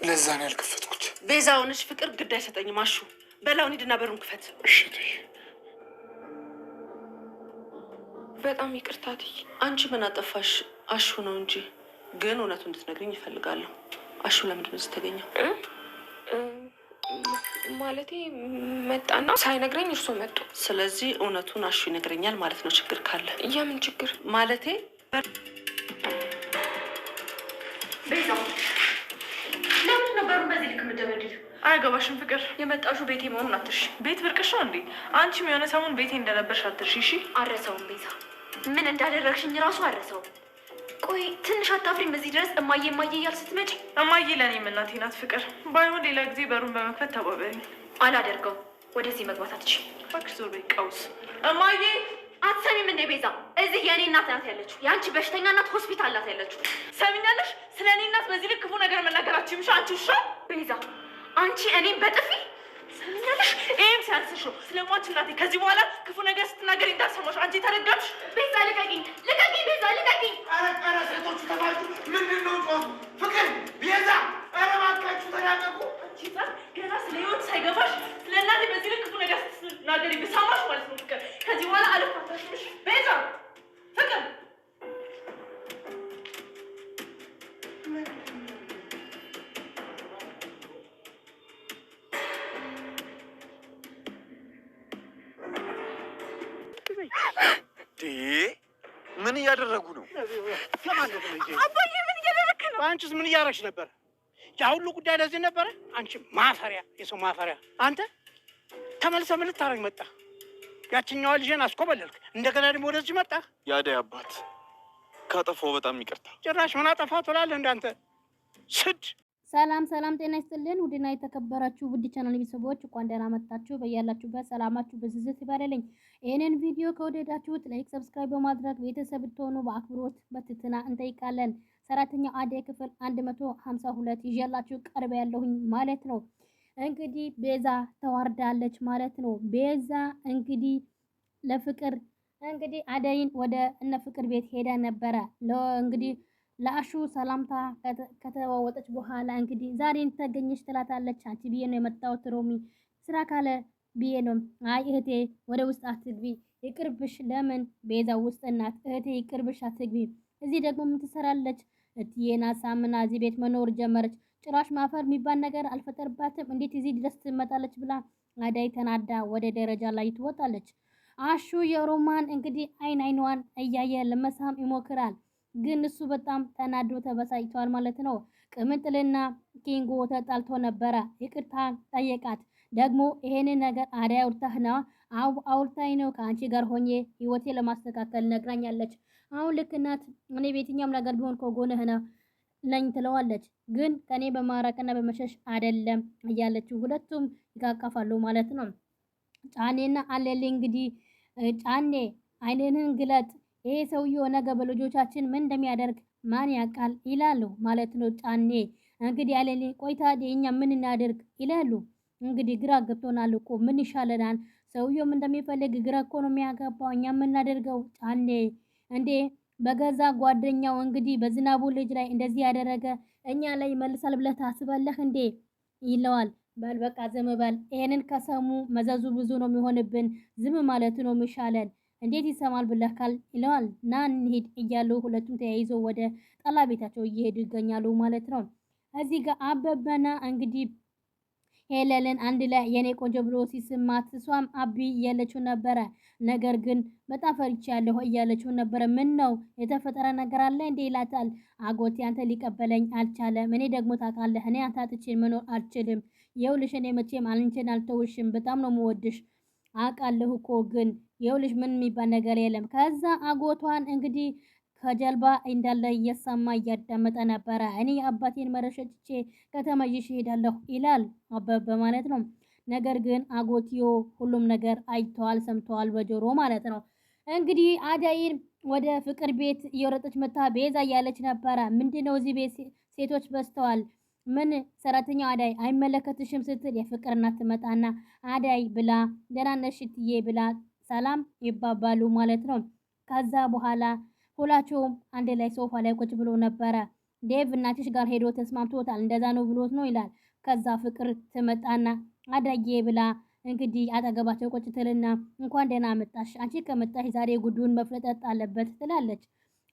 ለዛ ነው ያልከፈትኩት። ቤዛውንሽ ፍቅር ግድ አይሰጠኝም። አሹ በላውን ሂድና በሩን ክፈት። እሺ። በጣም ይቅርታ እትዬ። አንቺ ምን አጠፋሽ? አሹ ነው እንጂ። ግን እውነቱ እንድትነግሪኝ ይፈልጋለሁ። አሹ ለምንድን ነው እዚህ ተገኘው? ማለቴ መጣና ሳይነግረኝ እርሶ መጡ። ስለዚህ እውነቱን አሹ ይነግረኛል ማለት ነው። ችግር ካለ። የምን ችግር? ማለቴ ቤዛ ለምን ነው በሩን በዚህ ልክ የምትደበድብ? አያገባሽም ፍቅር። የመጣሹ ቤቴ መሆኑን አትርሺ። ቤት ብርቅሽ ነው እንዴ? አንቺም የሆነ ሰሞን ቤቴ እንደነበርሽ አትርሺ እሺ? አረሰውም ቤዛ፣ ምን እንዳደረግሽኝ ራሱ አረሰውም። ቆይ ትንሽ አታፍሪም? እዚህ ድረስ እማዬ እማዬ እያል ስትመጪ። እማዬ ለእኔም እናቴ ናት ፍቅር። ባይሆን ሌላ ጊዜ በሩን በመክፈት ተባበሪ። አላደርገው። ወደዚህ መግባት አትችይ። እባክሽ ዞር በይ ቀውስ። እማዬ አትሰሚም እንዴ ቤዛ? እዚህ የእኔ እናት ናት ያለችው። የአንቺ በሽተኛ እናት ሆስፒታል ናት ያለችው። ሰሚኛለሽ? ስለ እኔ እናት በዚህ ልክ ክፉ ነገር መናገራችሁ ምሻ አንቺ ውሻ። ቤዛ አንቺ እኔም በጥፊ ሰሚኛለሽ? ይህም ሲያንስሽ ነው። ስለሟች እናቴ ከዚህ በኋላ ክፉ ነገር ስትናገር እንዳልሰማሽ። አንቺ ተረዳሽ? ቤዛ ልቀቂኝ፣ ልቀቂኝ፣ ቤዛ ልቀቂኝ። ኧረ ሴቶቹ ተባሉ። ምንድን ነው ጮቱ? ፍቅር ቤዛ፣ ኧረ እባካችሁ ተናገቁ። አንቺ ጻፍ ገና ስለ ህይወት ሳይገባሽ ስለ እናቴ በዚህ ልክ ክፉ ነገር ስትናገሪ ብሰማሽ ማለት ነው ፍቅር ከዚህ በኋላ አልፋታሽሽ። ቤዛ ፍቅር ምን እያደረጉ ነው? አባዬ ምን እያደረክ ነው? አንቺስ ምን እያደረግሽ ነበር? ያ ሁሉ ጉዳይ ለዚህ ነበረ? አንቺ ማፈሪያ፣ የሰው ማፈሪያ! አንተ ተመልሰህ ምን ልታረግ መጣ? ያችኛዋ ልጄን አስኮበለልክ፣ እንደገና ደግሞ ወደዚህ መጣ። የአደይ አባት ካጠፋው በጣም ይቅርታ። ጭራሽ ምን አጠፋሁ ትላለህ እንዳንተ ስድ። ሰላም ሰላም፣ ጤና ይስጥልን ውድና የተከበራችሁ ውድ ቻናል ቤተሰቦች እንኳን ደህና መጣችሁ። በያላችሁበት ሰላማችሁ ብዝዝት ይበልልኝ። ይህንን ቪዲዮ ከወደዳችሁት ላይክ፣ ሰብስክራይብ በማድረግ ቤተሰብ ብትሆኑ በአክብሮት በትህትና እንጠይቃለን። ሰራተኛው አደይ ክፍል 152 ይዤላችሁ ቀርበ ያለሁኝ ማለት ነው። እንግዲህ ቤዛ ተዋርዳለች ማለት ነው። ቤዛ እንግዲህ ለፍቅር እንግዲህ አደይን ወደ እነ ፍቅር ቤት ሄዳ ነበረ። እንግዲህ ለአሹ ሰላምታ ከተዋወጠች በኋላ እንግዲህ ዛሬን ተገኘች ትላታለች። አንቺ ብዬ ነው የመጣሁት ሮሚ ስራ ካለ ብዬ ነው። አይ እህቴ ወደ ውስጥ አትግቢ ይቅርብሽ። ለምን ቤዛ ውስጥ እናት እህቴ ይቅርብሽ አትግቢ። እዚህ ደግሞ ምን ትሰራለች? እትዬና ሳምና እዚህ ቤት መኖር ጀመረች። ጭራሽ ማፈር የሚባል ነገር አልፈጠርባትም። እንዴት እዚህ ድረስ ትመጣለች ብላ አደይ ተናዳ ወደ ደረጃ ላይ ትወጣለች። አሹ የሮማን እንግዲህ አይኗን እያየ ለመሳም ይሞክራል። ግን እሱ በጣም ተናዶ ተበሳጭቷል ማለት ነው። ቅምጥልና ኪንጎ ተጣልቶ ነበረ። ይቅርታ ጠየቃት። ደግሞ ይሄንን ነገር አደይ አውርታህ ነው? አውርታኝ ነው። ከአንቺ ጋር ሆኜ ህይወቴ ለማስተካከል ነግራኛለች። አሁን ልክ ናት። እኔ በየትኛውም ነገር ቢሆን ከጎንህ ነኝ ትለዋለች። ግን ከኔ በማራቅና በመሸሽ አይደለም እያለችው ሁለቱም ይቃቃፋሉ ማለት ነው። ጫኔና አለሌ እንግዲህ ጫኔ አይንህን ግለጥ፣ ይሄ ሰውዬው ነገ በልጆቻችን ምን እንደሚያደርግ ማን ያውቃል ይላሉ ማለት ነው። ጫኔ እንግዲህ አለሌ ቆይታ እኛ ምን እናደርግ ይላሉ። እንግዲህ ግራ ገብቶናል እኮ ምን ይሻለናል? ሰውዬውም እንደሚፈልግ ግራ እኮ ነው የሚያጋባው። እኛ የምናደርገው ጫኔ እንዴ በገዛ ጓደኛው እንግዲህ በዝናቡ ልጅ ላይ እንደዚህ ያደረገ እኛ ላይ መልሳል ብለህ ታስባለህ እንዴ ይለዋል። በል በቃ ዝም በል፣ ይሄንን ከሰሙ መዘዙ ብዙ ነው የሚሆንብን፣ ዝም ማለት ነው የሚሻለን። እንዴት ይሰማል ብለህ ካል ይለዋል። ና እንሂድ እያሉ ሁለቱም ተያይዘው ወደ ጠላ ቤታቸው እየሄዱ ይገኛሉ ማለት ነው። እዚህ ጋር አበበና እንግዲህ ሄለልን አንድ ላይ የኔ ቆንጆ ብሎ ሲስማት እሷም አቢ እያለችው ነበረ። ነገር ግን በጣም ፈርቻለሁ እያለችው ነበረ። ምን ነው የተፈጠረ ነገር አለ እንዴ ይላታል። አጎቴ አንተ ሊቀበለኝ አልቻለም። እኔ ደግሞ ታውቃለህ እኔ አንተ አጥቼን መኖር አልችልም። ይኸውልሽ እኔ መቼም አንቺን አልተውሽም፣ በጣም ነው የምወድሽ አውቃለሁ እኮ ግን ይኸውልሽ ምን የሚባል ነገር የለም። ከዛ አጎቷን እንግዲህ ከጀልባ እንዳለ እየሰማ እያዳመጠ ነበረ። እኔ አባቴን መረሸጭቼ ከተማ ይዤ እሄዳለሁ ይላል አበበ ማለት ነው። ነገር ግን አጎትዮ ሁሉም ነገር አይተዋል፣ ሰምተዋል በጆሮ ማለት ነው። እንግዲህ አደይን ወደ ፍቅር ቤት እየወረጠች መታ ቤዛ እያለች ነበረ። ምንድነው እዚህ ቤት ሴቶች በዝተዋል፣ ምን ሰራተኛው አደይ አይመለከትሽም ስትል የፍቅር እናት ትመጣና አደይ ብላ ደህና ነሽ እትዬ ብላ ሰላም ይባባሉ ማለት ነው። ከዛ በኋላ ሁላቸውም አንድ ላይ ሶፋ ላይ ቁጭ ብሎ ነበረ። ዴቭ እናትሽ ጋር ሄዶ ተስማምቶታል እንደዛ ነው ብሎት ነው ይላል። ከዛ ፍቅር ትመጣና አዳዬ ብላ እንግዲህ አጠገባቸው ቁጭ ትልና እንኳን ደህና መጣሽ፣ አንቺ ከመጣሽ ዛሬ ጉዱን መፍለጠጥ አለበት ትላለች።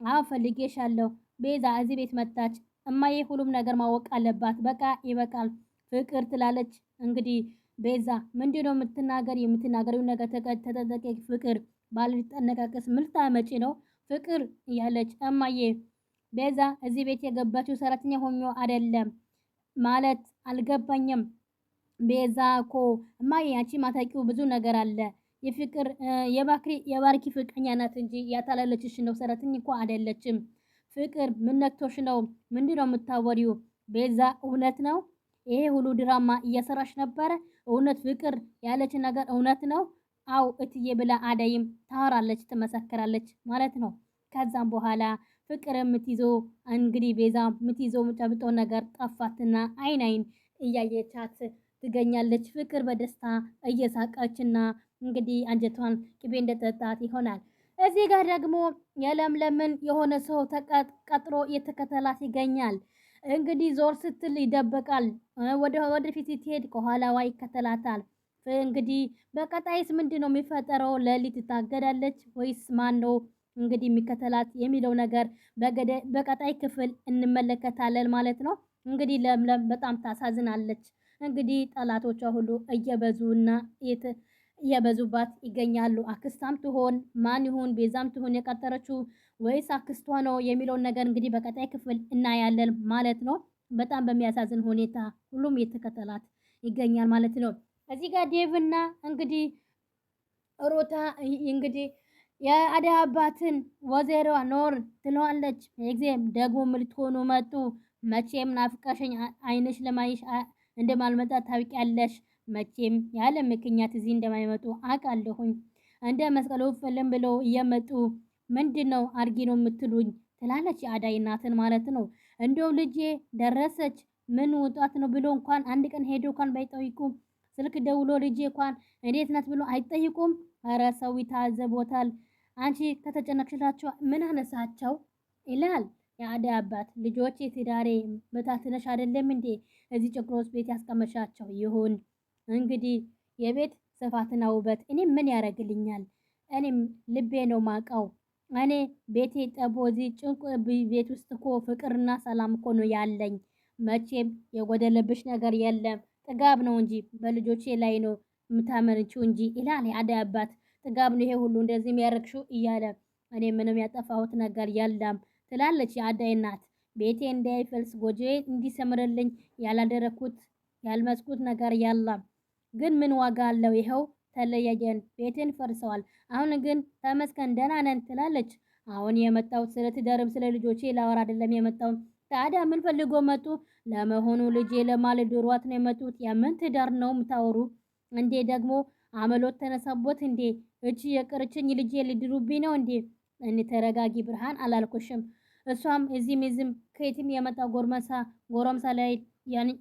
አዎ ፈልጌሻለሁ። ቤዛ እዚህ ቤት መጣች። እማዬ ሁሉም ነገር ማወቅ አለባት። በቃ ይበቃል ፍቅር ትላለች። እንግዲህ ቤዛ ምንድነው የምትናገሪው ነገር ተጠንቀቂ ፍቅር ባልጠነቀቅስ ምን ልታመጪ ነው ፍቅር እያለች እማዬ ቤዛ እዚህ ቤት የገባችው ሰራተኛ ሆኖ አይደለም ማለት አልገባኝም። ቤዛ እኮ እማዬ አንቺ ማታውቂው ብዙ ነገር አለ። የፍቅር የባርኪ ፍቅረኛ ናት እንጂ ያታለለችሽ ነው፣ ሰራተኛ እኮ አይደለችም። ፍቅር ምን ነክቶሽ ነው? ምንድነው የምታወሪው? ቤዛ እውነት ነው ይሄ ሁሉ ድራማ እየሰራሽ ነበረ? እውነት ፍቅር ያለች ነገር እውነት ነው? አው እትዬ ብላ አዳይም ታወራለች፣ ትመሰክራለች ማለት ነው። ከዛም በኋላ ፍቅር የምትይዘው እንግዲህ ቤዛ የምትይዘው የምጨብጠው ነገር ጠፋትና አይን እያየቻት ትገኛለች። ፍቅር በደስታ እየሳቀችና እንግዲህ አንጀቷን ቅቤ እንደጠጣት ይሆናል። እዚህ ጋር ደግሞ የለምለምን የሆነ ሰው ተቀጥሮ እየተከተላት ይገኛል። እንግዲህ ዞር ስትል ይደበቃል፣ ወደፊት ስትሄድ ከኋላዋ ይከተላታል። እንግዲህ በቀጣይስ ምንድነው የሚፈጠረው? ሌሊት ትታገዳለች ወይስ ማን ነው እንግዲህ የሚከተላት የሚለው ነገር በቀጣይ ክፍል እንመለከታለን ማለት ነው። እንግዲህ ለምለም በጣም ታሳዝናለች። እንግዲህ ጠላቶቿ ሁሉ እየበዙና እየበዙባት ይገኛሉ። አክስታም ትሆን ማን ይሁን ቤዛም ትሆን የቀጠረችው ወይስ አክስቷ ነው የሚለውን ነገር እንግዲህ በቀጣይ ክፍል እናያለን ማለት ነው። በጣም በሚያሳዝን ሁኔታ ሁሉም እየተከተላት ይገኛል ማለት ነው። እዚህ ጋር ዴቭና እንግዲህ ሮታ እንግዲህ የአደይ አባትን ወዘሮ ኖር ትለዋለች። እግዚአብሔር ደግሞ ምልትሆኑ መጡ። መቼም ናፍቀሽኝ አይንሽ ለማይሽ እንደማልመጣ ታውቂያለሽ። መቼም ያለ ምክንያት እዚህ እንደማይመጡ አውቃለሁኝ። እንደ መስቀሉ ፍልም ብሎ እየመጡ ምንድነው አርጊ ነው የምትሉኝ? ትላለች የአዳይ እናትን ማለት ነው። እንደው ልጄ ደረሰች ምን ውጣት ነው ብሎ እንኳን አንድ ቀን ሄዶ እንኳን ባይጠይቁም ስልክ ደውሎ ልጄ እንኳን እንዴት ናት ብሎ አይጠይቁም። ኧረ ሰው ይታዘቦታል። አንቺ ከተጨነቅሽላቸው ምን አነሳቸው ይላል የአደይ አባት። ልጆቼ ትዳሬ በታትነሽ አይደለም እንዴ እዚህ ጨቅሮስ ቤት ያስቀመሻቸው? ይሁን እንግዲህ የቤት ስፋትና ውበት እኔ ምን ያደርግልኛል? እኔም ልቤ ነው ማቀው። እኔ ቤቴ ጠቦ እዚህ ጭንቁ ቤት ውስጥ እኮ ፍቅርና ሰላም እኮ ነው ያለኝ። መቼም የጎደለብሽ ነገር የለም። ጥጋብ ነው እንጂ በልጆቼ ላይ ነው የምታመርችው እንጂ ይላል የአደይ አባት። ጥጋብ ነው ይሄ ሁሉ እንደዚህ የሚያረግሽው እያለ እኔ ምንም ያጠፋሁት ነገር የለም ትላለች የአደይ እናት። ቤቴ እንዳይፈልስ ጎጆዬ እንዲሰምርልኝ ያላደረኩት ያልመስኩት ነገር የለም። ግን ምን ዋጋ አለው? ይኸው ተለያየን፣ ቤቴን ፈርሰዋል። አሁን ግን ተመስገን ደህና ነን ትላለች። አሁን የመጣው ስለ ትዳርም ስለ ልጆቼ ላወራ አይደለም የመጣው። ታዲያ ምን ፈልጎ መጡ? ለመሆኑ ልጄ ለማልድሯት ነው የመጡት? የምን ትዳር ነው የምታወሩ እንዴ? ደግሞ አመሎት ተነሳቦት እንዴ? እቺ የቀረችኝ ልጄ ሊድሩብኝ ነው እንዴ? እኔ ተረጋጊ ብርሃን አላልኩሽም? እሷም እዚህም ከየትም የመጣ ጎረምሳ ላይ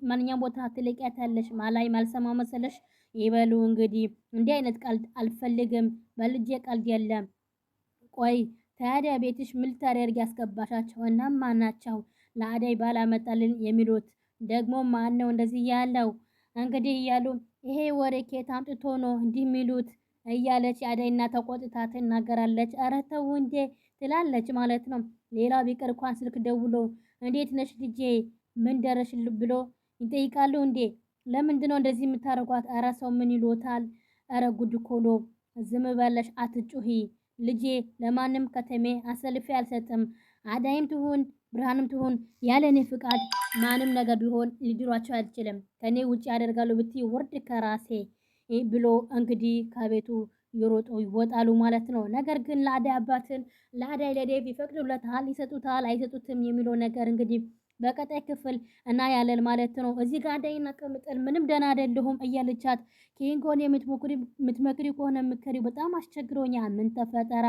ማንኛውም ቦታ ትለቂያታለሽ። ማላይ ማልሰማ መሰለሽ? ይበሉ እንግዲህ እንዲህ አይነት ቀልድ አልፈልግም። በልጄ ቀልድ የለም። ቆይ ታዲያ ቤትሽ ምን ልታደርጊ ያስገባሻቸው? እና ማናቸው ለአደይ ባላመጣልን የሚሉት? ደግሞ ማን ነው እንደዚህ ያለው? እንግዲህ እያሉ ይሄ ወሬ ከየት አምጥቶ ነው እንዲህ የሚሉት እያለች አደይና ተቆጥታ ትናገራለች። ኧረ ተው እንዴ ትላለች ማለት ነው። ሌላ ቢቀር እንኳን ስልክ ደውሎ እንዴት ነሽ ልጄ ምን ደረሽ ብሎ ይጠይቃሉ እንዴ? ለምንድነው እንደዚህ የምታረጓት? ኧረ ሰው ምን ይሎታል? ኧረ ጉድ እኮ ነው። ዝም በለሽ አትጩሂ ልጄ፣ ለማንም ከተሜ አሰልፌ አልሰጥም። አዳይም ትሁን ብርሃንም ትሁን ያለኔ ፍቃድ ማንም ነገር ቢሆን ሊድሯቸው አይችልም። ከኔ ውጭ ያደርጋሉ ብትይ ውርድ ከራሴ ብሎ እንግዲህ ከቤቱ ይሮጡ ይወጣሉ ማለት ነው። ነገር ግን ለአዳይ አባትን ለአዳይ ለዴቭ ይፈቅዱለታል፣ ይሰጡታል፣ አይሰጡትም የሚለው ነገር እንግዲህ በቀጣይ ክፍል እናያለን ማለት ነው። እዚህ ጋር አዳይና ቅምጥል ምንም ደህና አይደለሁም እያለቻት ኪንጎን የምትመክሪ ከሆነ ምክሪው በጣም አስቸግሮኛል። ምን ተፈጠረ?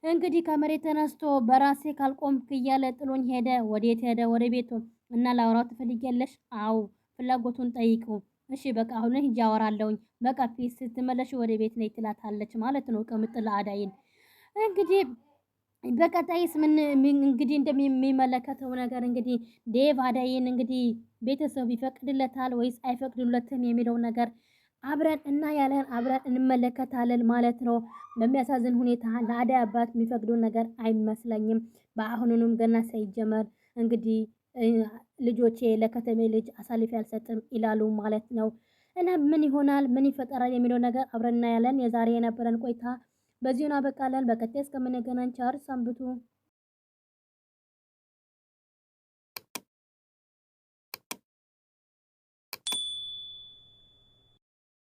እንግዲህ ከመሬት ተነስቶ በራሴ ካልቆምክ እያለ ጥሎኝ ሄደ። ወዴት ሄደ? ወደ ቤቱ እና ላውራው ትፈልጊያለሽ? አው ፍላጎቱን ጠይቁ። እሺ በቃ አሁን ሂጅ አወራለሁኝ። በቃ ፊት ስትመለሽ ወደ ቤት ነይ ትላታለች ማለት ነው ቅምጥል አዳይን። እንግዲህ በቀጣይስ ምን እንግዲህ እንደሚመለከተው ነገር እንግዲህ ዴቭ አደይን እንግዲህ ቤተሰብ ይፈቅድለታል ወይስ አይፈቅድለትም የሚለው ነገር አብረን እናያለን፣ አብረን እንመለከታለን ማለት ነው። በሚያሳዝን ሁኔታ ለአደይ አባት የሚፈቅዱ ነገር አይመስለኝም። በአሁኑንም ገና ሳይጀመር እንግዲህ ልጆቼ ለከተሜ ልጅ አሳልፌ አልሰጥም ይላሉ ማለት ነው። እና ምን ይሆናል ምን ይፈጠራል የሚለው ነገር አብረን እናያለን። የዛሬ የነበረን ቆይታ በዚሁ እናበቃለን። በቀጣይ እስከምንገናኝ ቸር ሰንብቱ።